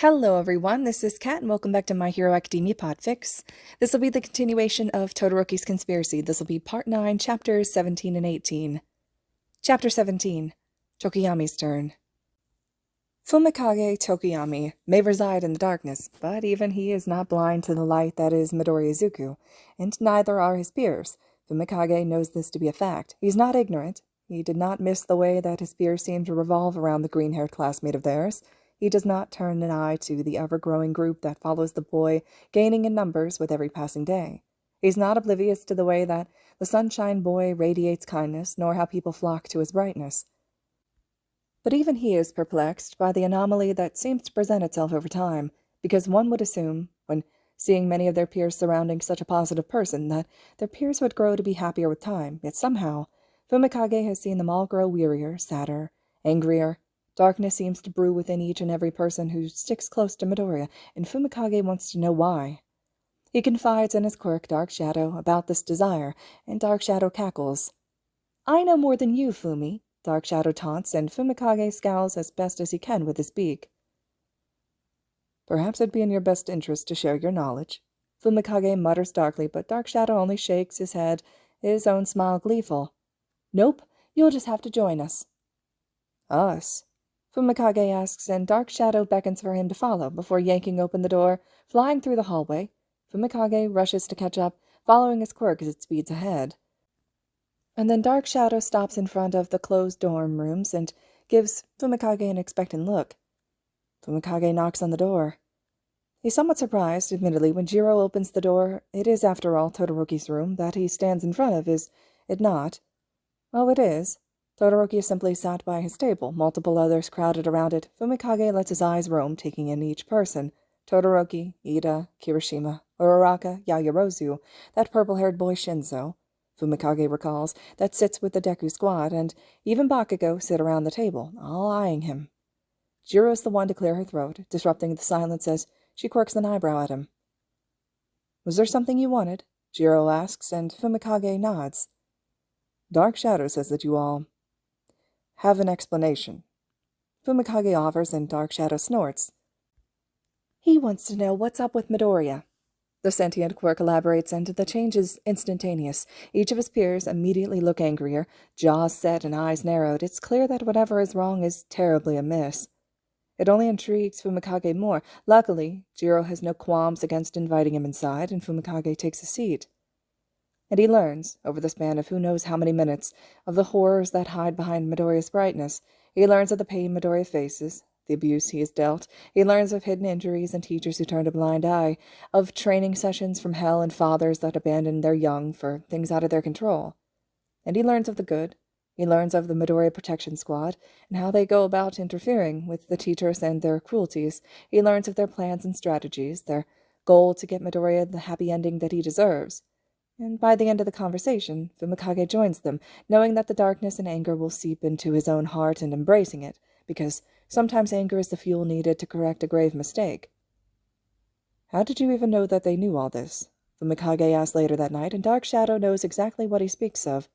Hello everyone, this is Kat and welcome back to My Hero Academia Podfic. This will be the continuation of Todoroki's Conspiracy. This will be Part 9, Chapters 17 and 18. Chapter 17, Tokiyami's Turn. Fumikage Tokiyami may reside in the darkness, but even he is not blind to the light that is Midoriya Izuku, and neither are his peers. Fumikage knows this to be a fact. He's not ignorant. He did not miss the way that his peers seemed to revolve around the green-haired classmate of theirs. He does not turn an eye to the ever-growing group that follows the boy, gaining in numbers with every passing day. He's not oblivious to the way that the Sunshine Boy radiates kindness, nor how people flock to his brightness. But even he is perplexed by the anomaly that seems to present itself over time, because one would assume, when seeing many of their peers surrounding such a positive person, that their peers would grow to be happier with time, yet somehow, Fumikage has seen them all grow wearier, sadder, angrier. Darkness seems to brew within each and every person who sticks close to Midoriya, and Fumikage wants to know why. He confides in his quirk, Dark Shadow, about this desire, and Dark Shadow cackles. "I know more than you, Fumi," Dark Shadow taunts, and Fumikage scowls as best as he can with his beak. "Perhaps it'd be in your best interest to share your knowledge," Fumikage mutters darkly, but Dark Shadow only shakes his head, his own smile gleeful. "Nope, you'll just have to join us." "Us?" Fumikage asks, and Dark Shadow beckons for him to follow before yanking open the door, flying through the hallway. Fumikage rushes to catch up, following his quirk as it speeds ahead. And then Dark Shadow stops in front of the closed dorm rooms and gives Fumikage an expectant look. Fumikage knocks on the door. He's somewhat surprised, admittedly, when Jiro opens the door. It is, after all, Todoroki's room that he stands in front of, is it not? Oh, it is. Todoroki is simply sat by his table, multiple others crowded around it. Fumikage lets his eyes roam, taking in each person. Todoroki, Ida, Kirishima, Uraraka, Yaoyorozu, that purple-haired boy Shinzo, Fumikage recalls, that sits with the Deku squad, and even Bakugo sit around the table, all eyeing him. Jiro's the one to clear her throat, disrupting the silence as she quirks an eyebrow at him. "Was there something you wanted?" Jiro asks, and Fumikage nods. "Dark Shadow says that you all have an explanation." Fumikage offers, and Dark Shadow snorts. "He wants to know what's up with Midoriya." The sentient quirk elaborates, and the change is instantaneous. Each of his peers immediately look angrier, jaws set and eyes narrowed. It's clear that whatever is wrong is terribly amiss. It only intrigues Fumikage more. Luckily, Jiro has no qualms against inviting him inside, and Fumikage takes a seat. And he learns, over the span of who knows how many minutes, of the horrors that hide behind Midoriya's brightness. He learns of the pain Midoriya faces, the abuse he is dealt. He learns of hidden injuries and teachers who turned a blind eye, of training sessions from hell and fathers that abandoned their young for things out of their control. And he learns of the good. He learns of the Midoriya Protection Squad, and how they go about interfering with the teachers and their cruelties. He learns of their plans and strategies, their goal to get Midoriya the happy ending that he deserves. And by the end of the conversation, Fumikage joins them, knowing that the darkness and anger will seep into his own heart and embracing it, because sometimes anger is the fuel needed to correct a grave mistake. "How did you even know that they knew all this?" Fumikage asks later that night, and Dark Shadow knows exactly what he speaks of.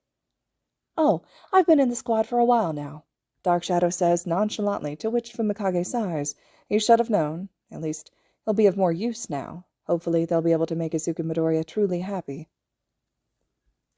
"Oh, I've been in the squad for a while now," Dark Shadow says nonchalantly, to which Fumikage sighs. He should have known. At least, he'll be of more use now. Hopefully, they'll be able to make Izuku Midoriya truly happy.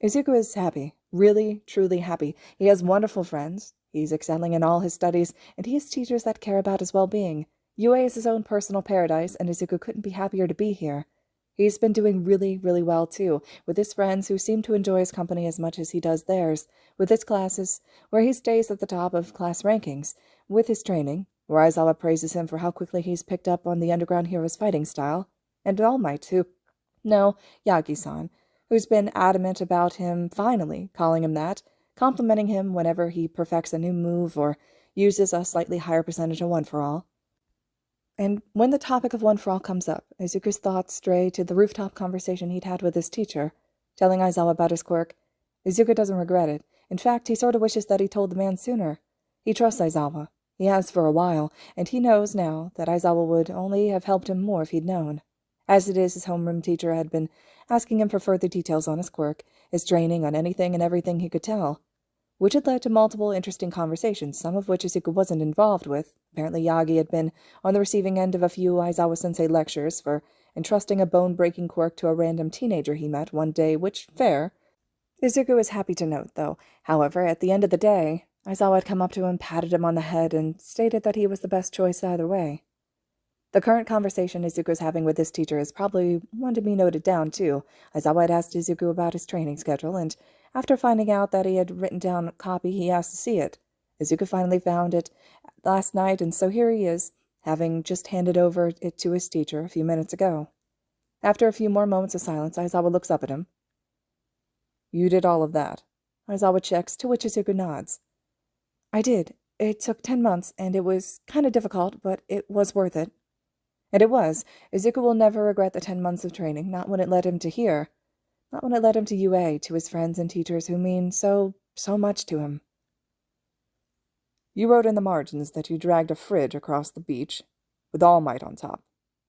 Izuku is happy, really, truly happy. He has wonderful friends. He's excelling in all his studies, and he has teachers that care about his well-being. UA is his own personal paradise, and Izuku couldn't be happier to be here. He's been doing really, really well, too, with his friends who seem to enjoy his company as much as he does theirs, with his classes, where he stays at the top of class rankings, with his training, where Aizawa praises him for how quickly he's picked up on the underground hero's fighting style, and All Might, too. No, Yagi-san, who's been adamant about him finally calling him that, complimenting him whenever he perfects a new move or uses a slightly higher percentage of one-for-all. And when the topic of one-for-all comes up, Izuku's thoughts stray to the rooftop conversation he'd had with his teacher, telling Aizawa about his quirk. Izuku doesn't regret it. In fact, he sort of wishes that he told the man sooner. He trusts Aizawa. He has for a while, and he knows now that Aizawa would only have helped him more if he'd known. As it is, his homeroom teacher had been asking him for further details on his quirk, his training, on anything and everything he could tell. which had led to multiple interesting conversations, some of which Izuku wasn't involved with. Apparently Yagi had been on the receiving end of a few Aizawa-sensei lectures for entrusting a bone-breaking quirk to a random teenager he met one day, which, fair. Izuku was happy to note, though. However, at the end of the day, Aizawa had come up to him, patted him on the head, and stated that he was the best choice either way. The current conversation Izuku is having with this teacher is probably one to be noted down, too. Aizawa had asked Izuku about his training schedule, and after finding out that he had written down a copy, he asked to see it. Izuku finally found it last night, and so here he is, having just handed over it to his teacher a few minutes ago. After a few more moments of silence, Aizawa looks up at him. "You did all of that?" Aizawa checks, to which Izuku nods. "I did. It took 10 months, and it was kind of difficult, but it was worth it." And it was. Izuku will never regret the 10 months of training, not when it led him to here. Not when it led him to UA, to his friends and teachers who mean so much to him. "You wrote in the margins that you dragged a fridge across the beach, with All Might on top."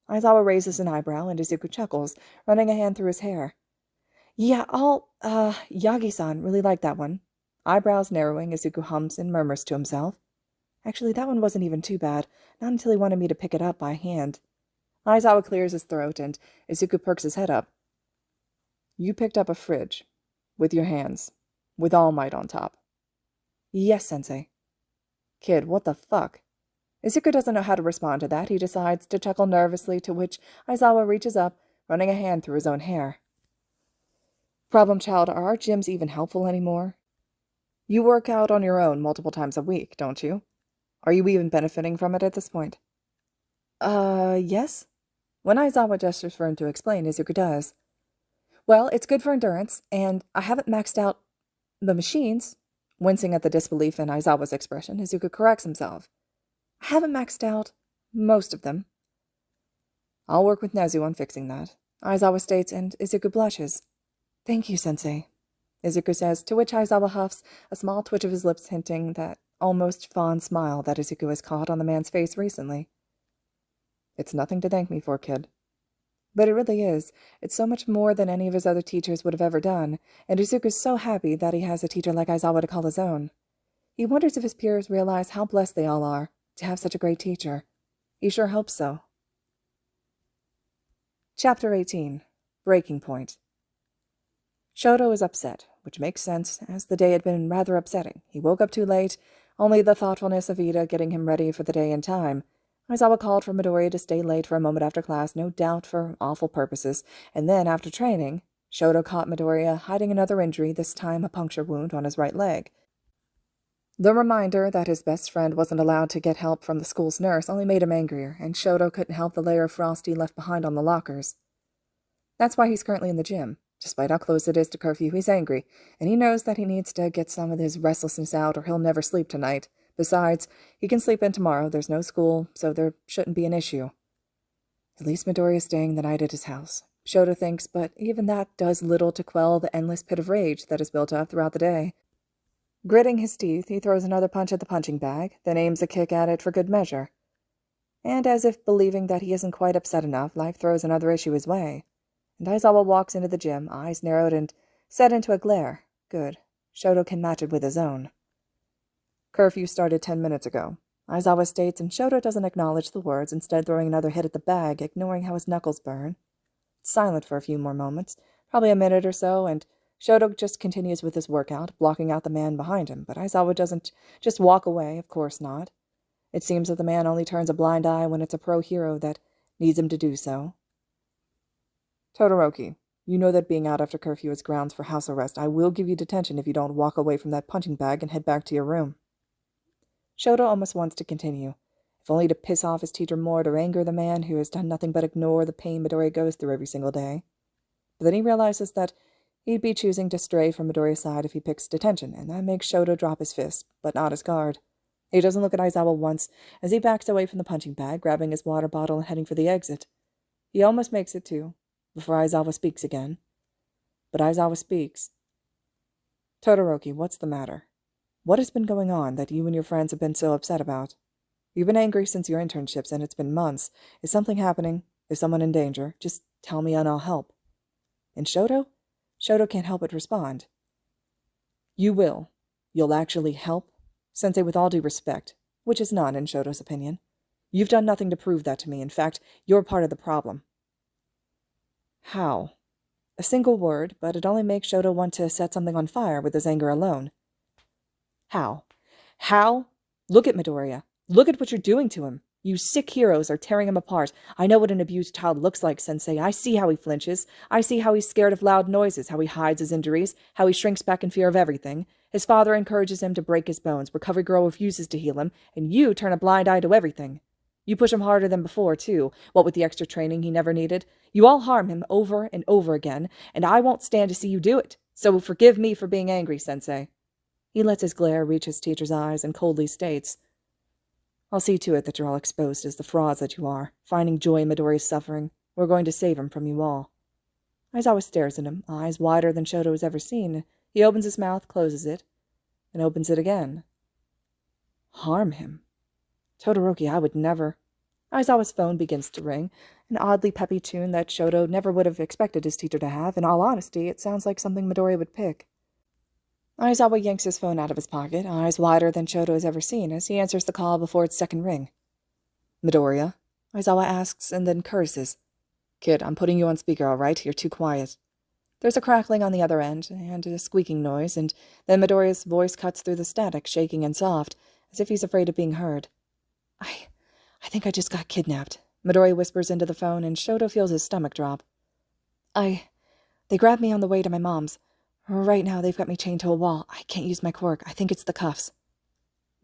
Aizawa raises an eyebrow, and Izuku chuckles, running a hand through his hair. "Yeah, Yagi-san really liked that one." Eyebrows narrowing, Izuku hums and murmurs to himself. "Actually, that one wasn't even too bad, not until he wanted me to pick it up by hand." Aizawa clears his throat, and Izuku perks his head up. "You picked up a fridge, with your hands, with All Might on top." "Yes, sensei." "Kid, what the fuck?" Izuku doesn't know how to respond to that. He decides to chuckle nervously, to which Aizawa reaches up, running a hand through his own hair. "Problem child, are our gyms even helpful anymore? You work out on your own multiple times a week, don't you? Are you even benefiting from it at this point?" Yes?" When Aizawa gestures for him to explain, Izuku does. "Well, it's good for endurance, and I haven't maxed out the machines." Wincing at the disbelief in Aizawa's expression, Izuku corrects himself. "I haven't maxed out most of them." "I'll work with Nezu on fixing that," Aizawa states, and Izuku blushes. "Thank you, sensei," Izuku says, to which Aizawa huffs, a small twitch of his lips hinting that almost fond smile that Izuku has caught on the man's face recently. "It's nothing to thank me for, kid." But it really is. It's so much more than any of his other teachers would have ever done, and Izuku's so happy that he has a teacher like Aizawa to call his own. He wonders if his peers realize how blessed they all are to have such a great teacher. He sure hopes so. Chapter 18. Breaking Point. Shoto is upset, which makes sense, as the day had been rather upsetting. He woke up too late, only the thoughtfulness of Ida getting him ready for the day in time. Aizawa called for Midoriya to stay late for a moment after class, no doubt for awful purposes, and then, after training, Shoto caught Midoriya hiding another injury, this time a puncture wound on his right leg. The reminder that his best friend wasn't allowed to get help from the school's nurse only made him angrier, and Shoto couldn't help the layer of frosty left behind on the lockers. That's why he's currently in the gym. Despite how close it is to curfew, he's angry, and he knows that he needs to get some of his restlessness out or he'll never sleep tonight. Besides, he can sleep in tomorrow. There's no school, so there shouldn't be an issue. At least Midoriya's staying the night at his house, Shoto thinks, but even that does little to quell the endless pit of rage that is built up throughout the day. Gritting his teeth, he throws another punch at the punching bag, then aims a kick at it for good measure. And as if believing that he isn't quite upset enough, life throws another issue his way. And Aizawa walks into the gym, eyes narrowed and set into a glare. Good. Shoto can match it with his own. Curfew started 10 minutes ago, Aizawa states, and Shoto doesn't acknowledge the words, instead throwing another hit at the bag, ignoring how his knuckles burn. It's silent for a few more moments, probably a minute or so, and Shoto just continues with his workout, blocking out the man behind him, but Aizawa doesn't just walk away, of course not. It seems that the man only turns a blind eye when it's a pro hero that needs him to do so. "Todoroki, you know that being out after curfew is grounds for house arrest. I will give you detention if you don't walk away from that punching bag and head back to your room." Shoto almost wants to continue, if only to piss off his teacher more, to anger the man who has done nothing but ignore the pain Midoriya goes through every single day. But then he realizes that he'd be choosing to stray from Midoriya's side if he picks detention, and that makes Shoto drop his fist, but not his guard. He doesn't look at Aizawa once, as he backs away from the punching bag, grabbing his water bottle and heading for the exit. He almost makes it, too, before Aizawa speaks again. But Aizawa speaks. "Todoroki, what's the matter? What has been going on that you and your friends have been so upset about? You've been angry since your internships, and it's been months. Is something happening? Is someone in danger? Just tell me and I'll help." And Shoto? Shoto can't help but respond. "You will. You'll actually help? Sensei, with all due respect, which is none in Shoto's opinion. You've done nothing to prove that to me. In fact, you're part of the problem. How? A single word, but it only makes Shoto want to set something on fire with his anger alone. How? How? Look at Midoriya. Look at what you're doing to him. You sick heroes are tearing him apart. I know what an abused child looks like, Sensei. I see how he flinches. I see how he's scared of loud noises, how he hides his injuries, how he shrinks back in fear of everything. His father encourages him to break his bones. Recovery Girl refuses to heal him, and you turn a blind eye to everything. You push him harder than before, too, what with the extra training he never needed. You all harm him over and over again, and I won't stand to see you do it. So forgive me for being angry, Sensei. He lets his glare reach his teacher's eyes and coldly states, I'll see to it that you're all exposed as the frauds that you are, finding joy in Midoriya's suffering. We're going to save him from you all. Aizawa stares at him, eyes wider than Shoto has ever seen. He opens his mouth, closes it, and opens it again. Harm him? Todoroki, I would never. Aizawa's phone begins to ring, an oddly peppy tune that Shoto never would have expected his teacher to have. In all honesty, it sounds like something Midoriya would pick. Aizawa yanks his phone out of his pocket, eyes wider than Shoto has ever seen, as he answers the call before its second ring. Midoriya? Aizawa asks, and then curses. Kid, I'm putting you on speaker, all right? You're too quiet. There's a crackling on the other end, and a squeaking noise, and then Midoriya's voice cuts through the static, shaking and soft, as if he's afraid of being heard. I think I just got kidnapped. Midoriya whispers into the phone, and Shoto feels his stomach drop. They grabbed me on the way to my mom's. Right now, they've got me chained to a wall. I can't use my quirk. I think it's the cuffs.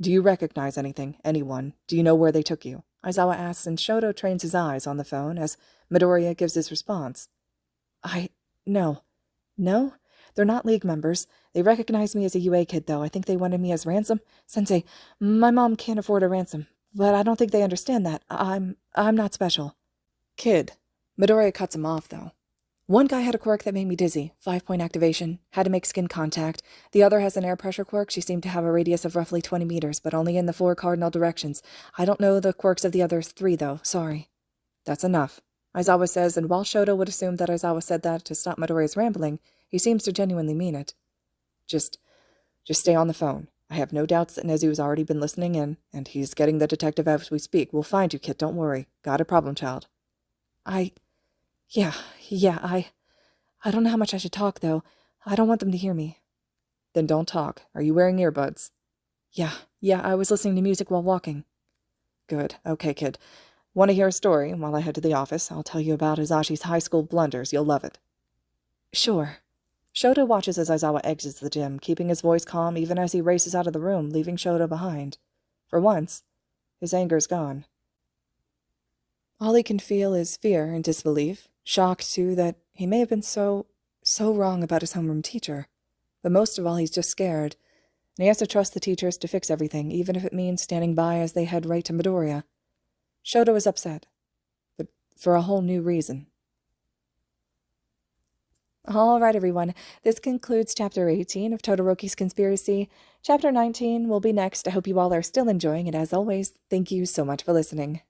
Do you recognize anything? Anyone? Do you know where they took you? Aizawa asks, and Shoto trains his eyes on the phone as Midoriya gives his response. No. No? They're not League members. They recognize me as a UA kid, though. I think they wanted me as ransom. Sensei, my mom can't afford a ransom, but I don't think they understand that. I'm not special. Kid. Midoriya cuts him off, though. One guy had a quirk that made me dizzy, 5-point activation, had to make skin contact. The other has an air pressure quirk. She seemed to have a radius of roughly 20 meters, but only in the 4 cardinal directions. I don't know the quirks of the other 3, though. Sorry. That's enough, Aizawa says, and while Shoto would assume that Aizawa said that to stop Midoriya's rambling, he seems to genuinely mean it. Just stay on the phone. I have no doubts that Nezu has already been listening in, and he's getting the detective as we speak. We'll find you, kid. Don't worry. Got a problem, child. Yeah, I don't know how much I should talk, though. I don't want them to hear me. Then don't talk. Are you wearing earbuds? Yeah, I was listening to music while walking. Good. Okay, kid. Want to hear a story? While I head to the office, I'll tell you about Izashi's high school blunders. You'll love it. Sure. Shoto watches as Aizawa exits the gym, keeping his voice calm even as he races out of the room, leaving Shoto behind. For once, his anger's gone. All he can feel is fear and disbelief, shocked, too, that he may have been so wrong about his homeroom teacher. But most of all, he's just scared, and he has to trust the teachers to fix everything, even if it means standing by as they head right to Midoriya. Shoto is upset, but for a whole new reason. All right, everyone. This concludes Chapter 18 of Todoroki's Conspiracy. Chapter 19 will be next. I hope you all are still enjoying it. As always, thank you so much for listening.